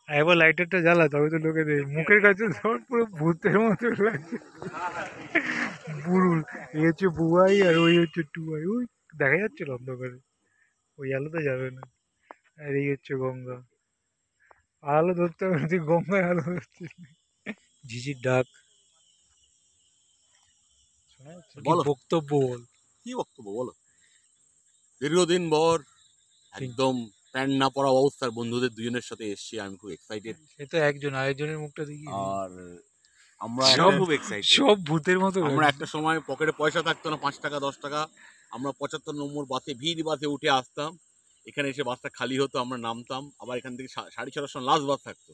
একবার লাইটারটা জ্বালা তবে তো লোকে দেয় মুখের কাছে ধর পুরো ভূতের মতো লাগছে বুড়ুল এই হচ্ছে বুয়াই আর ওই হচ্ছে টুয়াই ওই দেখা যাচ্ছে অন্ধকারে ওই আলোতে যাবে না আর এই হচ্ছে গঙ্গা আলো ধরতে হবে না, তুই গঙ্গায় আলো ধরছিস না। ঝিঝির ডাক শোনা যাচ্ছে কি বলো বক্তব্য বল কি বক্তব্য বলো। দীর্ঘদিন পর একদম প্যান্ট না পরা অবস্থার বন্ধুদের দুজনের সাথে এসেছি, আমি খুব এক্সাইটেড। সে তো একজন আরেকজনের মুখটা দেখি আর আমরা সব খুব এক্সাইটেড। সব ভূতের মতো আমরা লাগছে। একটা সময় পকেটে পয়সা থাকতো না, 5 টাকা 10 টাকা, আমরা 75 নম্বর বাসে ভিড় বাসে উঠে আসতাম, এখানে এসে বাসটা খালি হতো, আমরা নামতাম, আবার এখান থেকে 6:30টার সময় লাস্ট বাস থাকতো,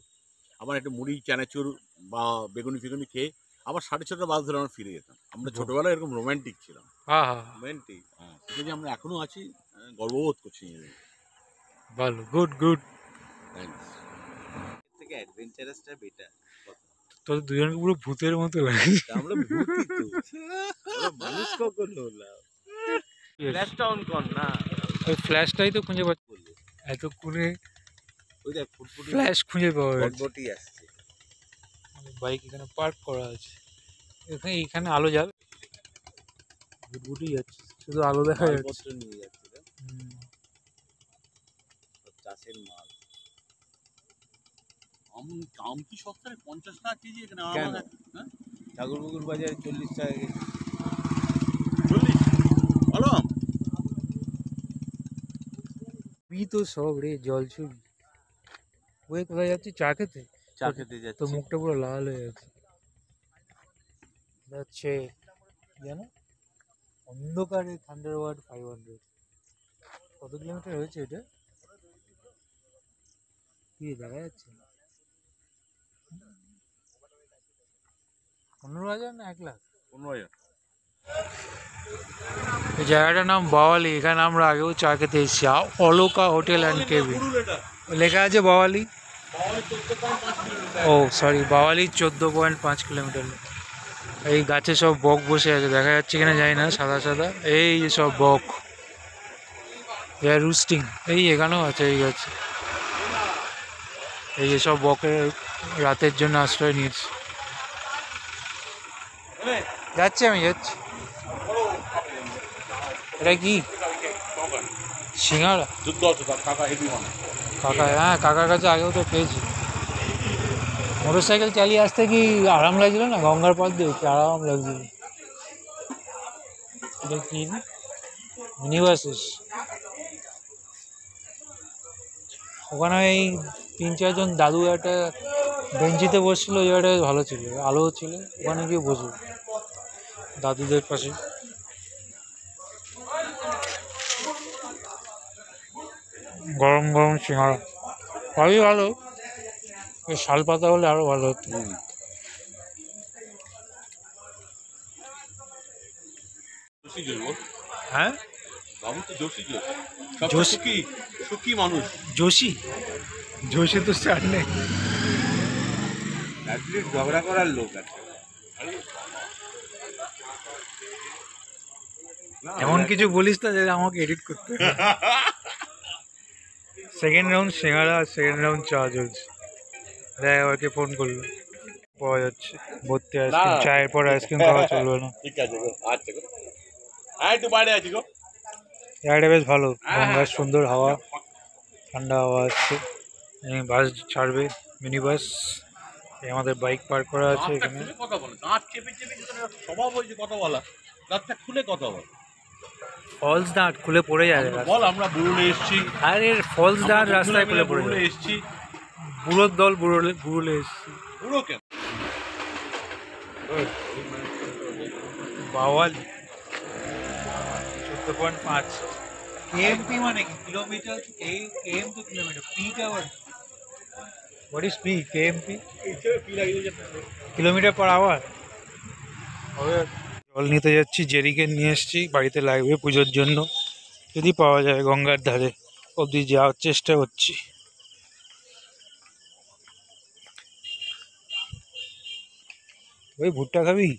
আবার একটু মুড়ি চানাচুর বা বেগুনি ফেগুনি খেয়ে আবার 6:30 বাস ধরে আমরা ফিরে যেতাম। আমরা ছোটবেলায় এরকম রোম্যান্টিক ছিলাম। হ্যাঁ হ্যাঁ রোম্যান্টিক, হ্যাঁ, সেটা যে আমরা এখনো আছি, গর্ববোধ করছি। ভালো গুড গুড থ্যাংকস। থেকে অ্যাডভেঞ্চারাসটা বেটার। তোদের দুজনকে পুরো ভূতের মতো লাগছে আমরা ভূতই তো, আমরা মানুষ কখন হলাম? ফ্ল্যাশটা অন কর না। ওই ফ্ল্যাশটাই তো খুঁজে পাচ্ছি এতক্ষণে ওই দেখ ফুটফুটি ফ্ল্যাশ খুঁজে পাওয়া যাচ্ছে বটবটি আসছে। বাইক এখানে পার্ক করা আছে এইখানে আলো যাবে ঘুটঘুটি যাচ্ছে শুধু আলো দেখা যাচ্ছে মালপত্র নিয়ে যাচ্ছে রে, হুম। সব চাষের মাল। আম কি সস্তায় 50 টাকা কেজি এখানে? কেন? ঠাকুরপুকুর বাজারে 40 টাকা কেজি। 40 ভালো আম। তুই তো সব রে জল ছবি ওই কোথায় যাচ্ছি চা খেতে চা খেতে তোর যাচ্ছি। মুখটা পুরো লাল হয়ে গেছে যাচ্ছে জানো অন্ধকারে থান্ডারবার্ড 500 কত কিলোমিটার হয়েছে এটা কি দেখা যাচ্ছে 15,000 না 1 লাখ 15,000। এই জায়গাটার নাম বাওয়ালি এখানে আমরা আগেও চা খেতে এসেছি অলোকা হোটেল অ্যান্ড কেবিন লেখা আছে বাওয়ালি ও সরি বাওয়ালি 14.5 কিলোমিটার এই গাছে সব বক বসে আছে দেখা যাচ্ছে কিনা জানি না সাদা সাদা এই যে সব বক রুস্টিং এই এখানেও আছে এই গাছে এই যে সব বকের রাতের জন্য আশ্রয় নিয়েছে যাচ্ছি আমি যাচ্ছি এটা কি সিঙ্গাড়া কাকা হ্যাঁ কাকার কাছে আগেও তো পেয়েছি মোটর সাইকেল চালিয়ে আসতে কি আরাম লাগছিল না গঙ্গার পথ দিয়ে কি আরাম লাগছিল এটা কি মিনি বাসেস ওখানে এই 3-4 জন দাদু একটা বেঞ্চিতে বসছিল ওই জায়গাটা ভালো ছিল আলো ছিল ওখানে গিয়ে বসবো দাদুদের পাশে গরম গরম সিঙ্গাড়া সবই ভালো শাল পাতা হলে আরো ভালো হতো হ্যাঁ বাবু তো জোশী জোশ সুখী মানুষ। जोशी जोशी तो स्टार्ट नहीं অ্যাটলিস্ট ঝগড়া করার লোক আছে। এমন কিছু বলিস না যেটা আমাকে এডিট করতে সেকেন্ড রাউন্ড সিঙ্গাড়া আর সেকেন্ড রাউন্ড চা চলছে দেখ ওকে ফোন করলো পাওয়া যাচ্ছে ভর্তি আইসক্রিম চায়ের পর আইসক্রিম খাওয়া চলবে না ঠিক আছে গো, আচ্ছা গো, হ্যাঁ একটু বাইরে আছি গো। জায়গাটা বেশ ভালো গঙ্গার সুন্দর হাওয়া ঠান্ডা হাওয়া আসছে বাস ছাড়বে মিনি বাস আমাদের বাইক পার্ক করা আছে দাঁতটা এখানে খুলে কথা বলো, দাঁত চেপে চেপে স্বভাব হয়েছে কথা বলা, দাঁতটা খুলে কথা বল। ফলস দাঁত খুলে পড়ে যাবে বল আমরা বুড়ুলে এসছি, আরে ফলস দাঁত রাস্তায় খুলে পড়ে বুড়ুলে যাবে এসছি। বুড়োর দল বুড়োলে এসছি বুড়ো কেন? বাওয়ালি 14.5 কেএমপি মানে কি কিলোমিটার কেএম তো কিলোমিটার পিটা what is P KMP kilometre per hour জল নিতে যাচ্ছি জেরিকেন নিয়ে এসেছি বাড়িতে লাগবে পুজোর জন্য যদি পাওয়া যায় গঙ্গার ধারে অবধি যাওয়ার চেষ্টা করছি ওই ভুট্টা খাবি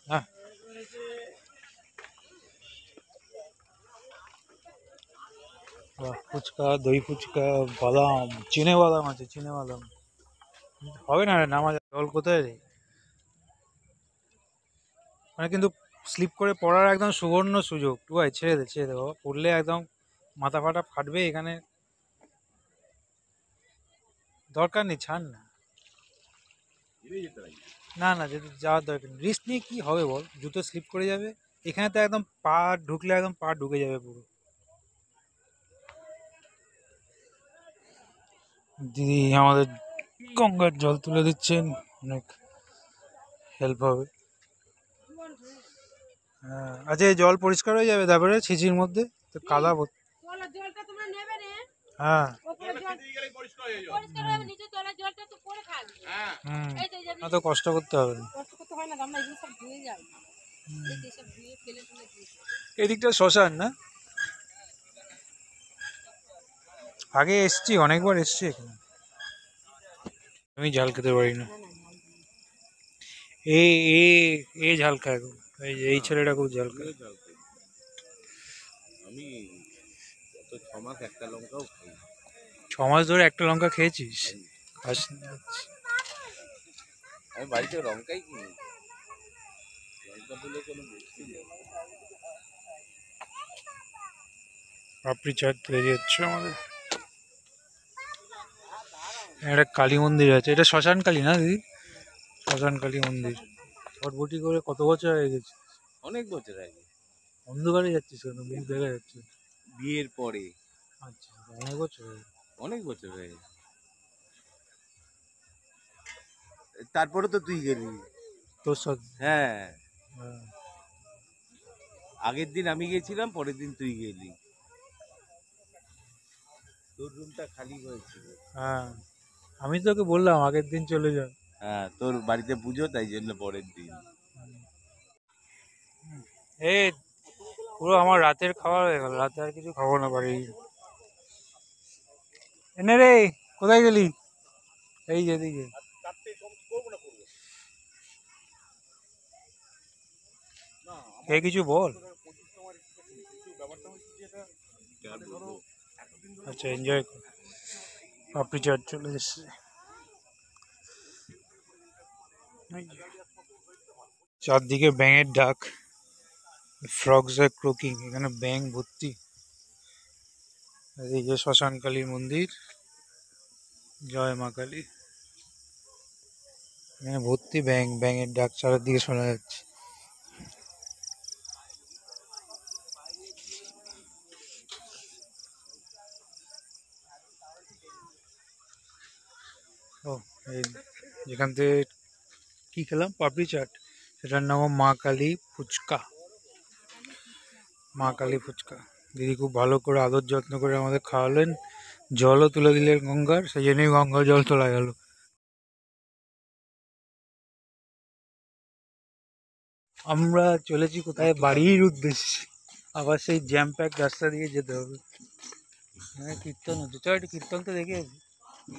হ্যাঁ ফুচকা, দই ফুচকা, বাদাম, চিনে বাদাম আছে, চিনে বাদাম। হবে না রে, নামা যাবে। জল কোথায় রে? মানে কিন্তু স্লিপ করে পড়ার একদম সুবর্ণ সুযোগ। টুয়াই ছেড়ে দে বাবা, পড়লে একদম মাথা ফাটা ফাটবে এখানে। দরকার নেই, ছাড় না। না না, যদি যাওয়ার দরকার নেই, রিস্ক নিয়ে কি হবে বল, জুতো স্লিপ করে যাবে। এখানে তো একদম পা ঢুকলে একদম পা ঢুকে যাবে পুরো। দিদি আমাদের গঙ্গার জল তুলে দিচ্ছেন, অনেক হেল্প হবে। হ্যাঁ, আচ্ছা এই জল পরিষ্কার হয়ে যাবে তারপরে ছিচির মধ্যে তো কাদা জলটা তোমরা নেবে না, হ্যাঁ ওপরে জল পরিষ্কার হবে, নিচে জলের জলটা তো পড়ে থাকবে। হুম, এই যে এই যে অত কষ্ট করতে হবে না। কষ্ট করতে হয় না, আমরা এগুলো সব ধুয়ে যাই, এই যে সব ধুয়ে ফেলে তুলে দিই। এদিকটা শ্মশান না? আগে এসছি, অনেকবার এসছি এখানে। আমি ঝাল খেতে পারি না। এ এ এ ঝাল খায় খুব। এই ছেলেটা খুব ঝাল খায়। আমি গত 6 মাস একটা লঙ্কাও খাই। 6 মাস ধরে একটা লঙ্কা খেয়েছিস? খাসনি? আচ্ছা। আমি বাড়িতে লঙ্কাই কিনি, লঙ্কা বলে কোনো বস্তু নেই। পাপড়ি চাট তৈরি হচ্ছে আমাদের। একটা কালী মন্দির আছে, এটা শ্মশান কালী না দিদি? শ্মশান কালী মন্দির। ছটবটি করে কত বছর হয়ে গেছে? অনেক বছর আগে, অন্ধকারে যাচ্ছিস কেন, মুখ দেখা যাচ্ছে। বিয়ের পরে। আচ্ছা, অনেক বছর হয়ে গেছে। অনেক বছর হয়ে গেছে। তারপরে তো তুই গেলি। তোর সাথে? হ্যাঁ, হ্যাঁ। আগের দিন আমি গেছিলাম, পরের দিন তুই গেলি। তোর রুমটা খালি হয়েছিল। হ্যাঁ, আমি তোকে বললাম আগের দিন চলে যা। হ্যাঁ, তোর বাড়িতে পুজো, তাই জন্য পরের দিন। এ পুরো আমার রাতের খাবার হয়ে গেল, রাতে আর কিছু খাবো না বাড়ি। এনে রে, কোথায় গেলি? এই যেদিকে। কে কিছু বল। আচ্ছা, এনজয় কর। পাপড়ি চাট চলে এসছে। চারদিকে ব্যাঙের ডাক, ফ্রগস আর ক্রোকিং, এখানে ব্যাঙ ভর্তি। এই যে শ্মশান কালীর মন্দির, জয় মা কালী। এখানে ভর্তি ব্যাঙ, ব্যাঙের ডাক চারিদিকে শোনা যাচ্ছে। ও, এই যেখান থেকে কি খেলাম, পাপড়ি চাট, সেটার নাম মা কালী ফুচকা। মা কালী ফুচকা। দিদি খুব ভালো করে আদর যত্ন করে আমাদের খাওয়ালেন, জলও তুলে দিলেন গঙ্গার, সেই জন্যই গঙ্গার জল তোলা গেল। আমরা চলেছি কোথায়, বাড়ির উদ্দেশ্যে। আবার সেই জ্যাম প্যাক রাস্তা দিয়ে যেতে হবে। হ্যাঁ, কীর্তন হচ্ছে, চল একটু কীর্তন তো দেখে আসি।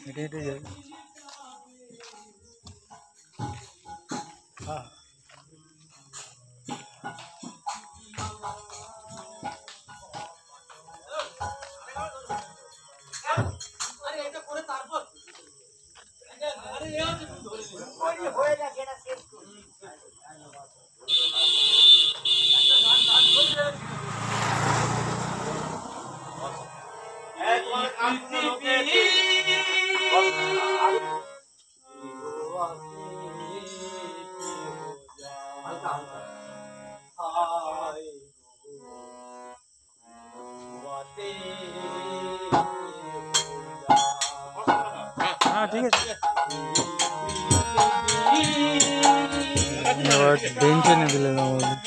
হেঁটে হেঁটে যাই। হ্যাঁ, হ্যাঁ, ঠিক আছে। এবার বেঞ্চ এনে দিলেন আমাদের।